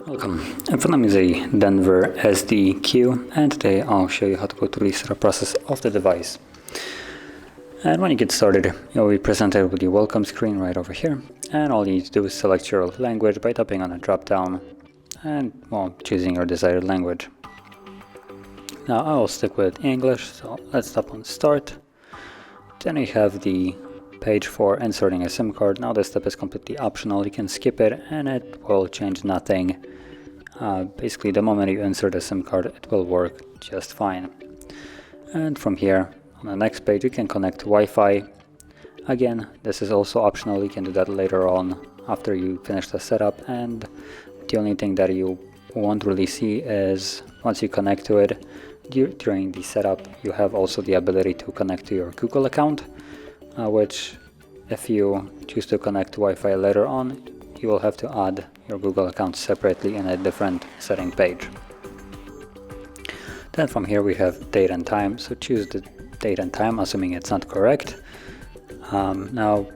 Welcome, in front of me is a Denver SDQ, and today I'll show you how to go through the setup process of the device. And when you get started, you'll be presented with the welcome screen right over here, and all you need to do is select your language by tapping on a drop down and, well, choosing your desired language. Now I'll stick with English, so let's tap on start. Then we have the page for inserting a SIM card. Now this step is completely optional, you can skip it and it will change nothing. Basically the moment you insert a SIM card it will work just fine. And from here on the next page you can connect to Wi-Fi. Again, this is also optional, you can do that later on after you finish the setup, and the only thing that you won't really see is once you connect to it during the setup you have also the ability to connect to your Google account, which if you choose to connect to Wi-Fi later on you will have to add your Google account separately in a different setting page. Then from here we have date and time, so choose the date and time, assuming it's not correct. Now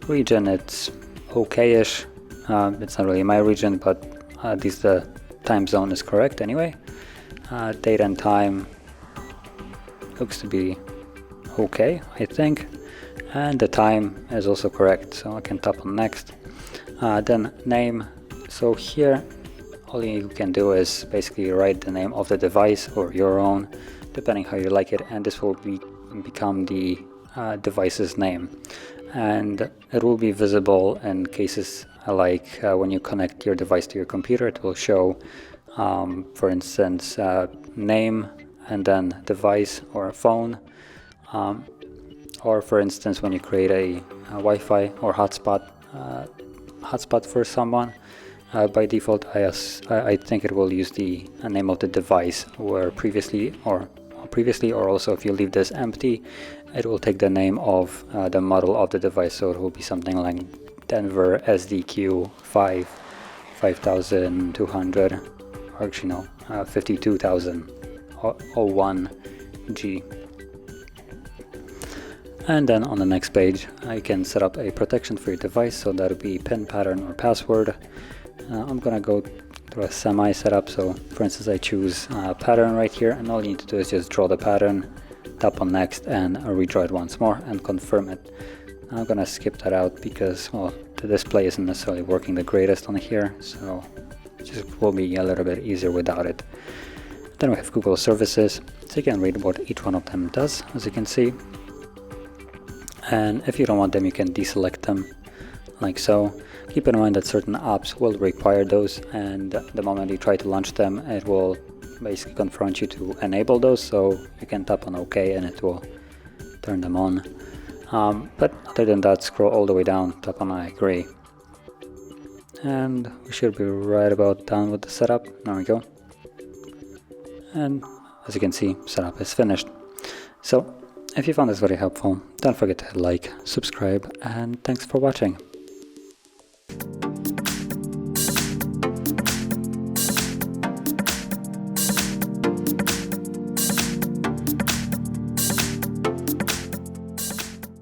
region, it's okay-ish, it's not really my region, but at least the time zone is correct anyway. Date and time looks to be okay, I think, and the time is also correct, so I can tap on next. Then name, so here all you can do is basically write the name of the device or your own, depending how you like it, and this will become the device's name, and it will be visible in cases like when you connect your device to your computer. It will show for instance name and then device or a phone, or for instance when you create a Wi-Fi or hotspot for someone, by default I think it will use the name of the device, where previously or also if you leave this empty it will take the name of the model of the device, so it will be something like Denver SDQ-52001, or actually no, 52001G. And then on the next page I can set up a protection for your device, so that would be PIN, pattern, or password. I'm gonna go through a semi setup, so for instance I choose pattern right here, and all you need to do is just draw the pattern, tap on next and redraw it once more and confirm it. I'm gonna skip that out because, well, the display isn't necessarily working the greatest on here, so it just will be a little bit easier without it. Then we have Google services, so you can read what each one of them does, as you can see. And if you don't want them you can deselect them like so. Keep in mind that certain apps will require those, and the moment you try to launch them it will basically confront you to enable those, so you can tap on OK and it will turn them on. But other than that, scroll all the way down, tap on I agree, and we should be right about done with the setup. There we go, and as you can see, setup is finished. So if you found this very helpful, don't forget to hit like, subscribe, and thanks for watching.